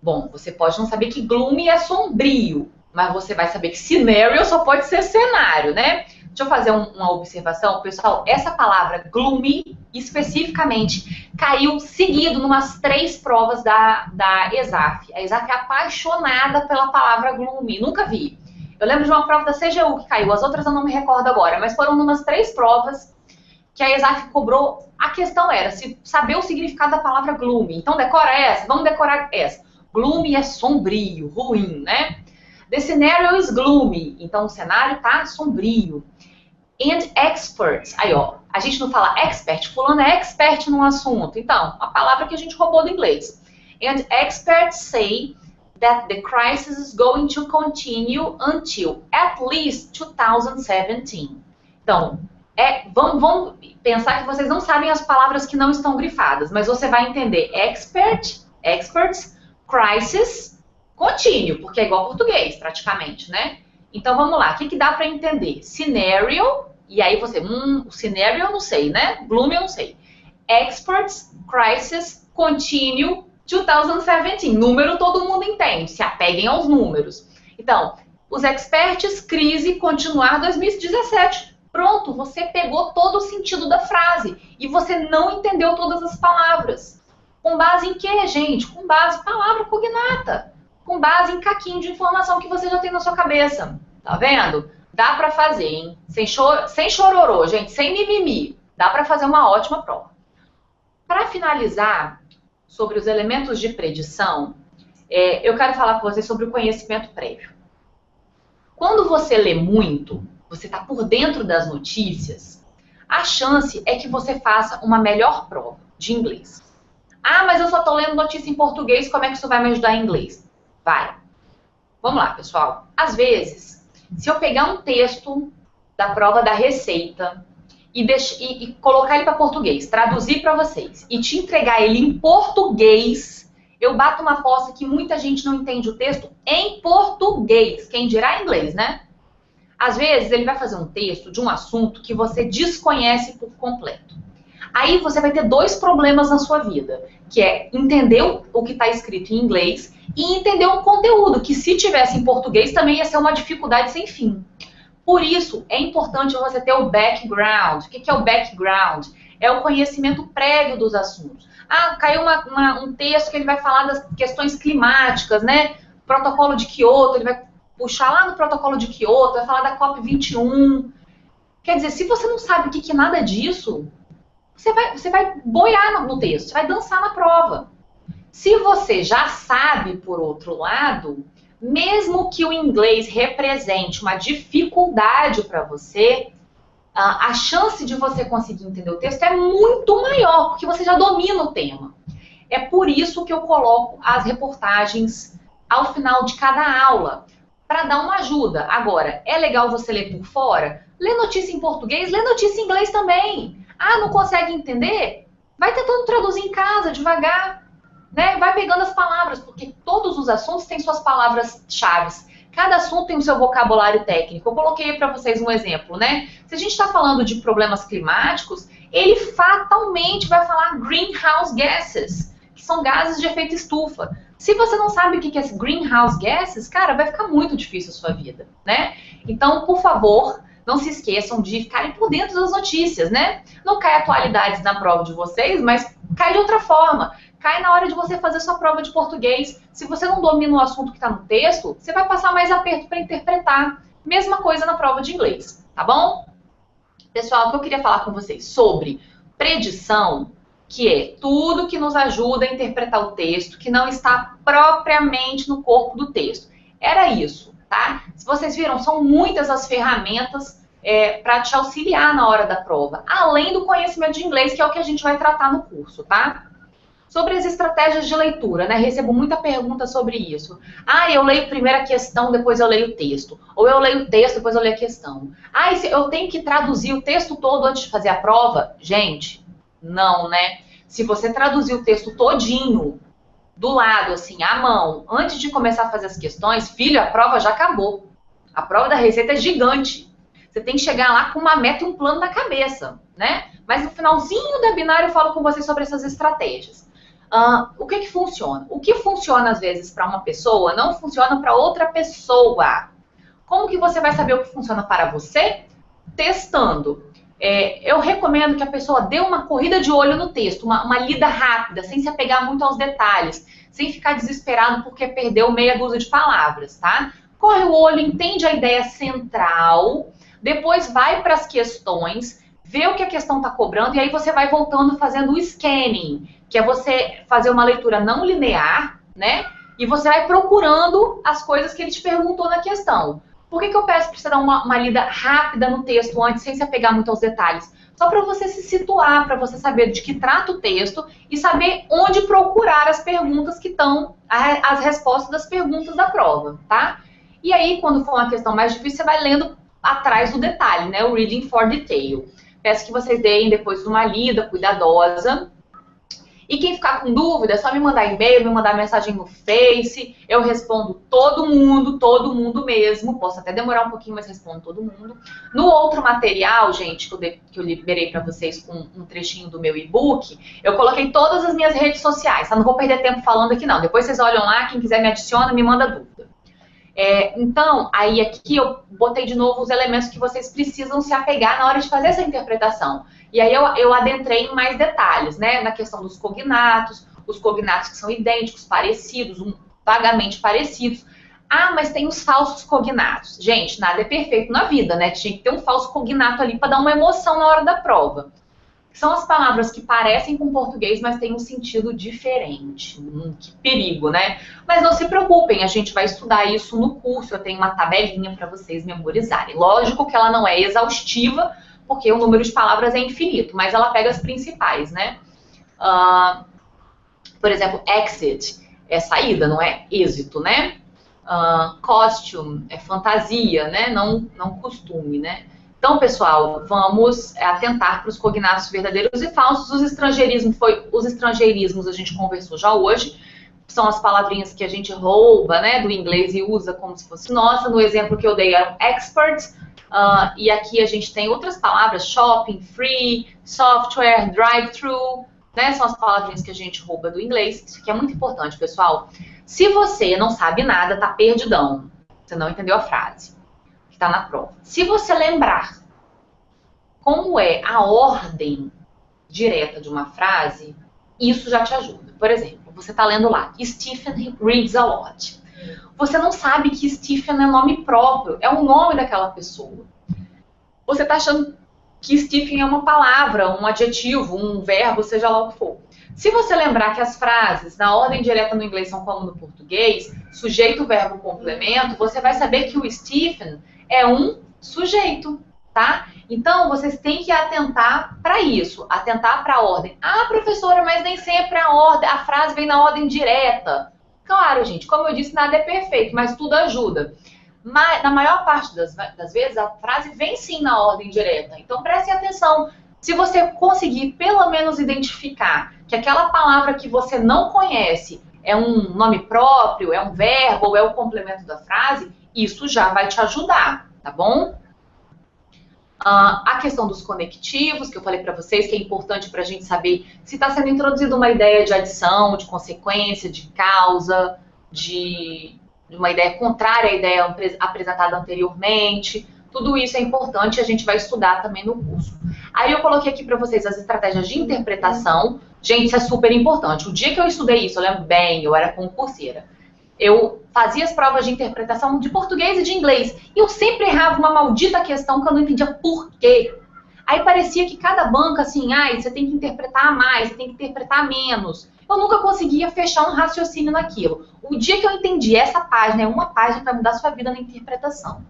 Bom, você pode não saber que gloomy é sombrio, mas você vai saber que scenario só pode ser cenário, né? Deixa eu fazer uma observação. Pessoal, essa palavra gloomy, especificamente, caiu seguido numas 3 provas da ESAF. A ESAF é apaixonada pela palavra gloomy, nunca vi. Eu lembro de uma prova da CGU que caiu, as outras eu não me recordo agora, mas foram numas 3 provas que a ESAF cobrou. A questão era saber o significado da palavra gloomy. Então decora essa, vamos decorar essa. Gloomy é sombrio, ruim, né? The scenario is gloomy. Então o cenário tá sombrio. And experts. Aí, ó, a gente não fala expert, fulano é expert num assunto. Então, a palavra que a gente roubou do inglês. And experts say that the crisis is going to continue until at least 2017. Então, vamos pensar que vocês não sabem as palavras que não estão grifadas, mas você vai entender experts, crisis, contínuo, porque é igual ao português, praticamente, né? Então, vamos lá. O que dá para entender? Scenario, e aí você, o scenario eu não sei, né? Gloomy eu não sei. Experts, crisis, continue, 2017. Número todo mundo entende, se apeguem aos números. Então, os experts, crise, continuar 2017. Pronto, você pegou todo o sentido da frase e você não entendeu todas as palavras. Com base em quê, gente? Com base em palavra cognata. com base em caquinho de informação que você já tem na sua cabeça. Tá vendo? Dá pra fazer, hein? Sem chororô, gente, sem mimimi. Dá pra fazer uma ótima prova. Para finalizar, sobre os elementos de predição, eu quero falar com vocês sobre o conhecimento prévio. Quando você lê muito, você está por dentro das notícias, a chance é que você faça uma melhor prova de inglês. Ah, mas eu só estou lendo notícia em português, como é que isso vai me ajudar em inglês? Vai. Vamos lá, pessoal. Às vezes, se eu pegar um texto da prova da Receita e colocar ele para português, traduzir para vocês e te entregar ele em português, eu bato uma aposta que muita gente não entende o texto em português, quem dirá em inglês, né? Às vezes ele vai fazer um texto de um assunto que você desconhece por completo. Aí você vai ter dois problemas na sua vida, que é entender o que está escrito em inglês e entender o conteúdo, que se tivesse em português também ia ser uma dificuldade sem fim. Por isso, é importante você ter o background. O que é o background? É o conhecimento prévio dos assuntos. Ah, caiu um texto que ele vai falar das questões climáticas, né? Protocolo de Kyoto, ele vai puxar lá no protocolo de Kyoto, vai falar da COP21. Quer dizer, se você não sabe o que é nada disso, você vai boiar no texto, você vai dançar na prova. Se você já sabe, por outro lado, mesmo que o inglês represente uma dificuldade para você, a chance de você conseguir entender o texto é muito maior, porque você já domina o tema. É por isso que eu coloco as reportagens ao final de cada aula, para dar uma ajuda. Agora, é legal você ler por fora? Lê notícia em português, lê notícia em inglês também. Ah, não consegue entender? Vai tentando traduzir em casa, devagar. Né? Vai pegando as palavras, porque todos os assuntos têm suas palavras-chave. Cada assunto tem o seu vocabulário técnico. Eu coloquei para vocês um exemplo, né? Se a gente está falando de problemas climáticos, ele fatalmente vai falar greenhouse gases, que são gases de efeito estufa. Se você não sabe o que é esse greenhouse gases, cara, vai ficar muito difícil a sua vida, né? Então, por favor, não se esqueçam de ficarem por dentro das notícias, né? Não cai atualidades na prova de vocês, mas cai de outra forma. Cai na hora de você fazer sua prova de português. Se você não domina o assunto que está no texto, você vai passar mais aperto para interpretar. Mesma coisa na prova de inglês, tá bom? Pessoal, o que eu queria falar com vocês sobre predição, que é tudo que nos ajuda a interpretar o texto, que não está propriamente no corpo do texto. Era isso, tá? Se vocês viram, são muitas as ferramentas para te auxiliar na hora da prova, além do conhecimento de inglês, que é o que a gente vai tratar no curso, tá? Sobre as estratégias de leitura, né? Recebo muita pergunta sobre isso. Ah, eu leio primeiro a questão, depois eu leio o texto. Ou eu leio o texto, depois eu leio a questão. Ah, eu tenho que traduzir o texto todo antes de fazer a prova? Gente, não, né? Se você traduzir o texto todinho, do lado, assim, à mão, antes de começar a fazer as questões, filho, a prova já acabou. A prova da Receita é gigante. Você tem que chegar lá com uma meta e um plano na cabeça, né? Mas no finalzinho da binária eu falo com vocês sobre essas estratégias. O que funciona? O que funciona às vezes para uma pessoa não funciona para outra pessoa. Como que você vai saber o que funciona para você? Testando. Eu recomendo que a pessoa dê uma corrida de olho no texto, uma lida rápida, sem se apegar muito aos detalhes, sem ficar desesperado porque perdeu meia dúzia de palavras, tá? Corre o olho, entende a ideia central, depois vai para as questões, vê o que a questão está cobrando e aí você vai voltando fazendo o scanning, que é você fazer uma leitura não linear, né? E você vai procurando as coisas que ele te perguntou na questão. Por que eu peço para você dar uma lida rápida no texto antes, sem se apegar muito aos detalhes? Só para você se situar, para você saber de que trata o texto e saber onde procurar as perguntas que estão, as respostas das perguntas da prova, tá? E aí, quando for uma questão mais difícil, você vai lendo atrás do detalhe, né? O reading for detail. Peço que vocês deem depois uma lida cuidadosa. E quem ficar com dúvida, é só me mandar e-mail, me mandar mensagem no Face. Eu respondo todo mundo mesmo. Posso até demorar um pouquinho, mas respondo todo mundo. No outro material, gente, que eu liberei para vocês com um trechinho do meu e-book, eu coloquei todas as minhas redes sociais, tá? Não vou perder tempo falando aqui, não. Depois vocês olham lá, quem quiser me adiciona, me manda dúvida. Então, aí aqui eu botei de novo os elementos que vocês precisam se apegar na hora de fazer essa interpretação. E aí eu adentrei em mais detalhes, né? Na questão dos cognatos, os cognatos que são idênticos, parecidos, vagamente parecidos. Ah, mas tem os falsos cognatos. Gente, nada é perfeito na vida, né? Tinha que ter um falso cognato ali para dar uma emoção na hora da prova. São as palavras que parecem com português, mas têm um sentido diferente. Que perigo, né? Mas não se preocupem, a gente vai estudar isso no curso. Eu tenho uma tabelinha para vocês memorizarem. Lógico que ela não é exaustiva, porque o número de palavras é infinito, mas ela pega as principais, né? Por exemplo, exit é saída, não é êxito, né? Costume é fantasia, né? Não costume, né? Então, pessoal, vamos atentar para os cognatos verdadeiros e falsos. Os estrangeirismos a gente conversou já hoje. São as palavrinhas que a gente rouba, né, do inglês e usa como se fosse nossa. No exemplo que eu dei eram experts. E aqui a gente tem outras palavras, shopping, free, software, drive-thru, né? São as palavrinhas que a gente rouba do inglês. Isso aqui é muito importante, pessoal. Se você não sabe nada, tá perdidão. Você não entendeu a frase que está na prova. Se você lembrar como é a ordem direta de uma frase, isso já te ajuda. Por exemplo, você está lendo lá, Stephen reads a lot. Você não sabe que Stephen é nome próprio, é o nome daquela pessoa. Você está achando que Stephen é uma palavra, um adjetivo, um verbo, seja lá o que for. Se você lembrar que as frases na ordem direta no inglês são como no português, sujeito, verbo, complemento, você vai saber que o Stephen é um sujeito, tá? Então, vocês têm que atentar para isso, atentar para a ordem. Ah, professora, mas nem sempre a frase vem na ordem direta. Claro, gente, como eu disse, nada é perfeito, mas tudo ajuda. Mas, na maior parte das vezes, a frase vem sim na ordem direta. Então, prestem atenção. Se você conseguir pelo menos identificar que aquela palavra que você não conhece é um nome próprio, é um verbo ou é o complemento da frase, isso já vai te ajudar, tá bom? A questão dos conectivos, que eu falei para vocês, que é importante para a gente saber se está sendo introduzida uma ideia de adição, de consequência, de causa, de uma ideia contrária à ideia apresentada anteriormente. Tudo isso é importante e a gente vai estudar também no curso. Aí eu coloquei aqui para vocês as estratégias de interpretação. Gente, isso é super importante. O dia que eu estudei isso, eu lembro bem, eu era concurseira. Eu fazia as provas de interpretação de português e de inglês. E eu sempre errava uma maldita questão que eu não entendia por quê. Aí parecia que cada banca, assim, você tem que interpretar mais, você tem que interpretar menos. Eu nunca conseguia fechar um raciocínio naquilo. O dia que eu entendi essa página, é uma página para mudar a sua vida na interpretação.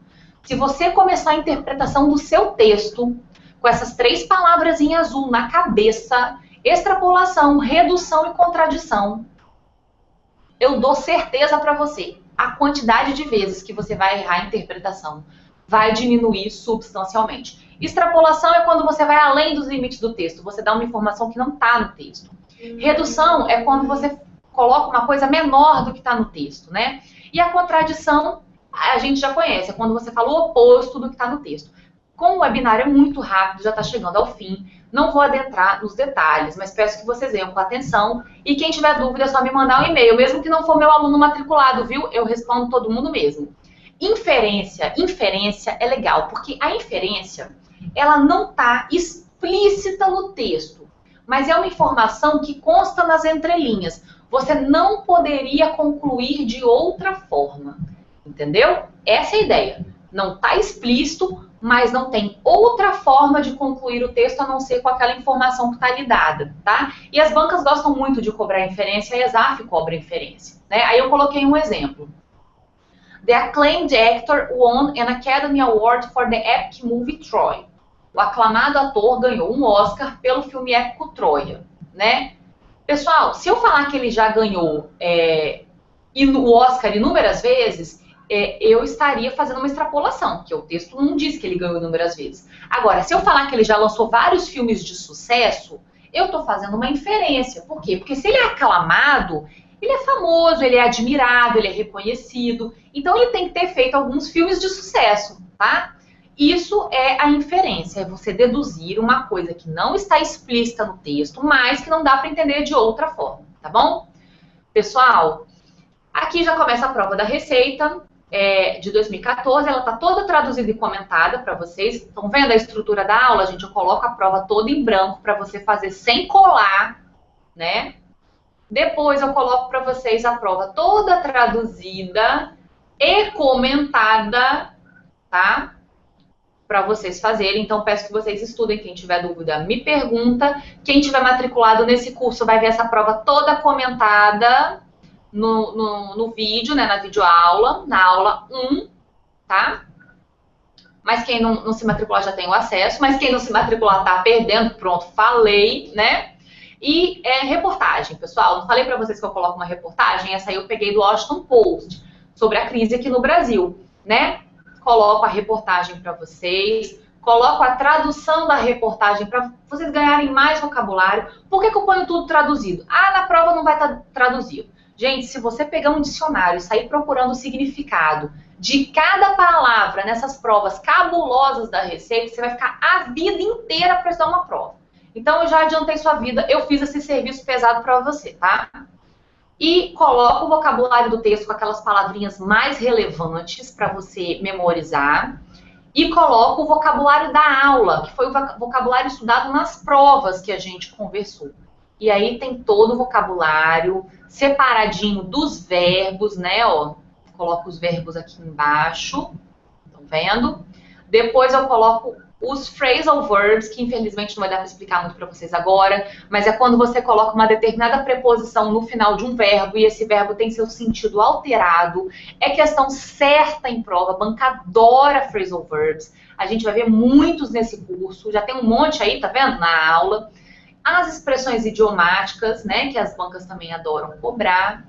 Se você começar a interpretação do seu texto com essas 3 palavras em azul na cabeça, extrapolação, redução e contradição, eu dou certeza para você, a quantidade de vezes que você vai errar a interpretação vai diminuir substancialmente. Extrapolação é quando você vai além dos limites do texto, você dá uma informação que não está no texto. Redução é quando você coloca uma coisa menor do que está no texto, né? E a contradição, a gente já conhece, é quando você fala o oposto do que está no texto. Como o webinar é muito rápido, já está chegando ao fim, não vou adentrar nos detalhes, mas peço que vocês venham com atenção. E quem tiver dúvida é só me mandar um e-mail, mesmo que não for meu aluno matriculado, viu? Eu respondo todo mundo mesmo. Inferência é legal, porque a inferência, ela não está explícita no texto, mas é uma informação que consta nas entrelinhas. Você não poderia concluir de outra forma, entendeu? Essa é a ideia. Não está explícito, mas não tem outra forma de concluir o texto a não ser com aquela informação que está lhe dada, tá? E as bancas gostam muito de cobrar inferência, a ESAF cobra inferência, né? Aí eu coloquei um exemplo. The acclaimed actor won an Academy Award for the epic movie Troy. O aclamado ator ganhou um Oscar pelo filme épico Troia, né? Pessoal, se eu falar que ele já ganhou o Oscar inúmeras vezes, eu estaria fazendo uma extrapolação, porque o texto não diz que ele ganhou inúmeras vezes. Agora, se eu falar que ele já lançou vários filmes de sucesso, eu estou fazendo uma inferência. Por quê? Porque se ele é aclamado, ele é famoso, ele é admirado, ele é reconhecido. Então, ele tem que ter feito alguns filmes de sucesso, tá? Isso é a inferência, é você deduzir uma coisa que não está explícita no texto, mas que não dá para entender de outra forma, tá bom? Pessoal, aqui já começa a prova da Receita de 2014, ela está toda traduzida e comentada para vocês. Estão vendo a estrutura da aula? Gente, eu coloco a prova toda em branco para você fazer sem colar, né? Depois eu coloco para vocês a prova toda traduzida e comentada, tá? Para vocês fazerem. Então, peço que vocês estudem. Quem tiver dúvida, me pergunta. Quem tiver matriculado nesse curso vai ver essa prova toda comentada no vídeo, né? Na videoaula, na aula 1, tá? Mas quem não se matricular já tem o acesso. Mas quem não se matricular tá perdendo. Pronto, falei, né? E reportagem, pessoal. Não falei para vocês que eu coloco uma reportagem? Essa aí eu peguei do Washington Post, sobre a crise aqui no Brasil, né? Coloco a reportagem para vocês, coloco a tradução da reportagem para vocês ganharem mais vocabulário. Por que eu ponho tudo traduzido? Ah, na prova não vai estar traduzido. Gente, se você pegar um dicionário e sair procurando o significado de cada palavra nessas provas cabulosas da Receita, você vai ficar a vida inteira para estudar uma prova. Então, eu já adiantei sua vida, eu fiz esse serviço pesado para você, tá? E coloco o vocabulário do texto com aquelas palavrinhas mais relevantes para você memorizar. E coloco o vocabulário da aula, que foi o vocabulário estudado nas provas que a gente conversou. E aí tem todo o vocabulário separadinho dos verbos, né? Ó, coloco os verbos aqui embaixo, estão vendo? Depois eu coloco os phrasal verbs, que infelizmente não vai dar para explicar muito para vocês agora, mas é quando você coloca uma determinada preposição no final de um verbo e esse verbo tem seu sentido alterado. É questão certa em prova, a banca adora phrasal verbs. A gente vai ver muitos nesse curso, já tem um monte aí, tá vendo? Na aula. As expressões idiomáticas, né, que as bancas também adoram cobrar.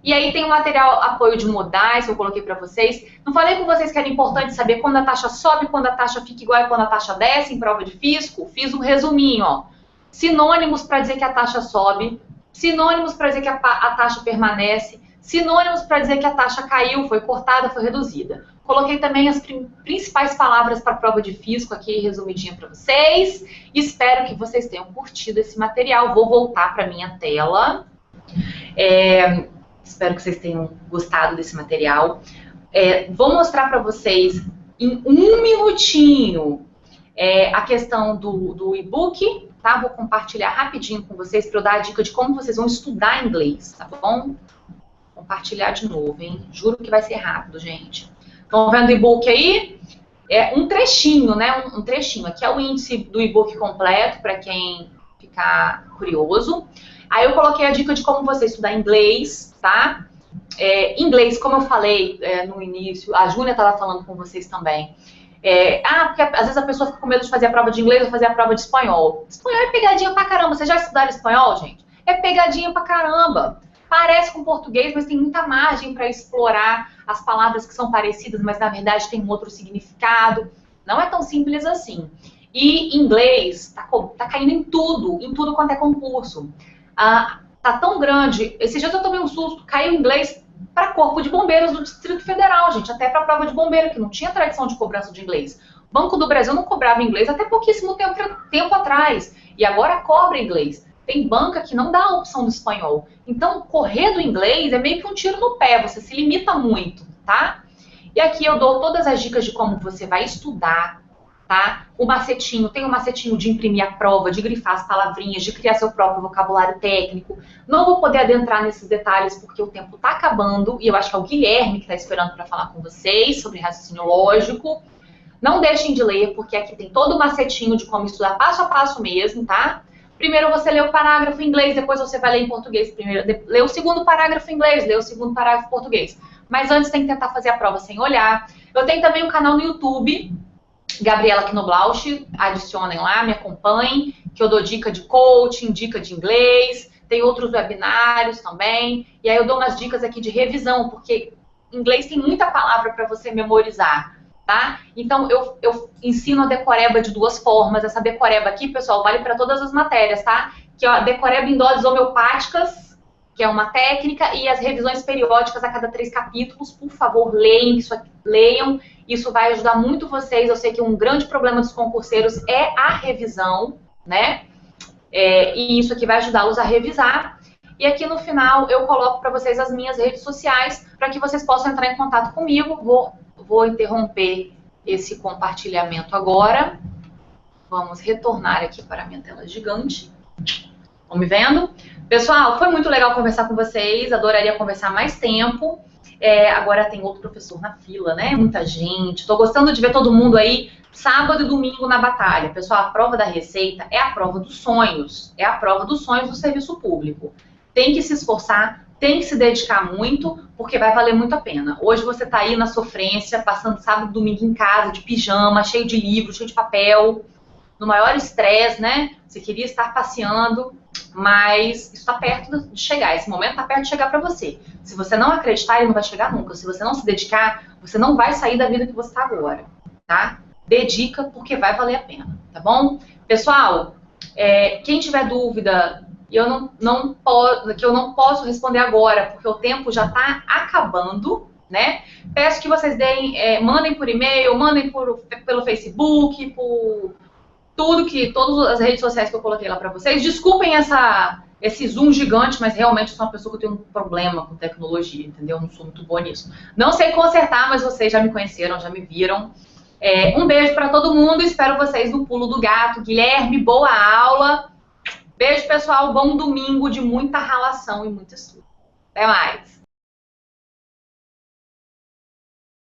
E aí tem o material apoio de modais que eu coloquei para vocês. Não falei com vocês que era importante saber quando a taxa sobe, quando a taxa fica igual e quando a taxa desce em prova de fisco? Fiz um resuminho, ó. Sinônimos para dizer que a taxa sobe, sinônimos para dizer que a taxa permanece, sinônimos para dizer que a taxa caiu, foi cortada, foi reduzida. Coloquei também as principais palavras para a prova de fisco aqui, resumidinho para vocês. Espero que vocês tenham curtido esse material. Vou voltar para a minha tela. Espero que vocês tenham gostado desse material. Vou mostrar para vocês em um minutinho a questão do e-book, tá? Vou compartilhar rapidinho com vocês para eu dar a dica de como vocês vão estudar inglês, tá bom? Compartilhar de novo, hein? Juro que vai ser rápido, gente. Estão vendo o e-book aí? É um trechinho, né? Um trechinho. Aqui é o índice do e-book completo, para quem ficar curioso. Aí eu coloquei a dica de como você estudar inglês, tá? Inglês, como eu falei no início, a Júlia estava falando com vocês também. Porque às vezes a pessoa fica com medo de fazer a prova de inglês ou fazer a prova de espanhol. Espanhol é pegadinha pra caramba. Vocês já estudaram espanhol, gente? É pegadinha pra caramba. Parece com português, mas tem muita margem para explorar as palavras que são parecidas, mas na verdade tem um outro significado. Não é tão simples assim. E inglês tá caindo em tudo quanto é concurso. Tá tão grande. Esses dias eu tomei um susto, caiu inglês para Corpo de Bombeiros do Distrito Federal, gente, até para prova de bombeiro, que não tinha tradição de cobrança de inglês. O Banco do Brasil não cobrava inglês até pouquíssimo tempo atrás, e agora cobra inglês. Tem banca que não dá a opção do espanhol. Então, correr do inglês é meio que um tiro no pé, você se limita muito, tá? E aqui eu dou todas as dicas de como você vai estudar, tá? O macetinho, tem o macetinho de imprimir a prova, de grifar as palavrinhas, de criar seu próprio vocabulário técnico. Não vou poder adentrar nesses detalhes porque o tempo tá acabando e eu acho que é o Guilherme que tá esperando para falar com vocês sobre raciocínio lógico. Não deixem de ler, porque aqui tem todo o macetinho de como estudar passo a passo mesmo, tá? Primeiro você lê o parágrafo em inglês, depois você vai ler em português. Primeiro lê o segundo parágrafo em inglês, lê o segundo parágrafo em português. Mas antes tem que tentar fazer a prova sem olhar. Eu tenho também um canal no YouTube, Gabriela Knoblauch, adicionem lá, me acompanhem, que eu dou dica de coaching, dica de inglês, tem outros webinários também, e aí eu dou umas dicas aqui de revisão, porque inglês tem muita palavra para você memorizar, tá? Então eu ensino a decoreba de duas formas. Essa decoreba aqui, pessoal, vale para todas as matérias, tá? Que é a decoreba em doses homeopáticas, que é uma técnica, e as revisões periódicas a cada 3 capítulos. Por favor, leiam. Isso vai ajudar muito vocês. Eu sei que um grande problema dos concurseiros é a revisão, né? E isso aqui vai ajudá-los a revisar. E aqui no final eu coloco para vocês as minhas redes sociais, para que vocês possam entrar em contato comigo. Vou interromper esse compartilhamento agora. Vamos retornar aqui para a minha tela gigante. Estão me vendo? Pessoal, foi muito legal conversar com vocês, adoraria conversar mais tempo. Agora tem outro professor na fila, né? Muita gente. Tô gostando de ver todo mundo aí sábado e domingo na batalha. Pessoal, a prova da Receita é a prova dos sonhos. É a prova dos sonhos do serviço público. Tem que se esforçar, tem que se dedicar muito, porque vai valer muito a pena. Hoje você tá aí na sofrência, passando sábado e domingo em casa, de pijama, cheio de livro, cheio de papel, no maior estresse, né? Você queria estar passeando, mas isso está perto de chegar. Esse momento está perto de chegar para você. Se você não acreditar, ele não vai chegar nunca. Se você não se dedicar, você não vai sair da vida que você está agora, tá? Dedica, porque vai valer a pena, tá bom? Pessoal, quem tiver dúvida, que eu não posso responder agora, porque o tempo já está acabando, né? Peço que vocês mandem por e-mail, mandem pelo Facebook, por todas as redes sociais que eu coloquei lá pra vocês. Desculpem esse zoom gigante, mas realmente eu sou uma pessoa que eu tenho um problema com tecnologia, entendeu? Eu não sou muito boa nisso. Não sei consertar, mas vocês já me conheceram, já me viram. Um beijo pra todo mundo, espero vocês no Pulo do Gato. Guilherme, boa aula. Beijo, pessoal, bom domingo de muita ralação e muito estudo. Até mais!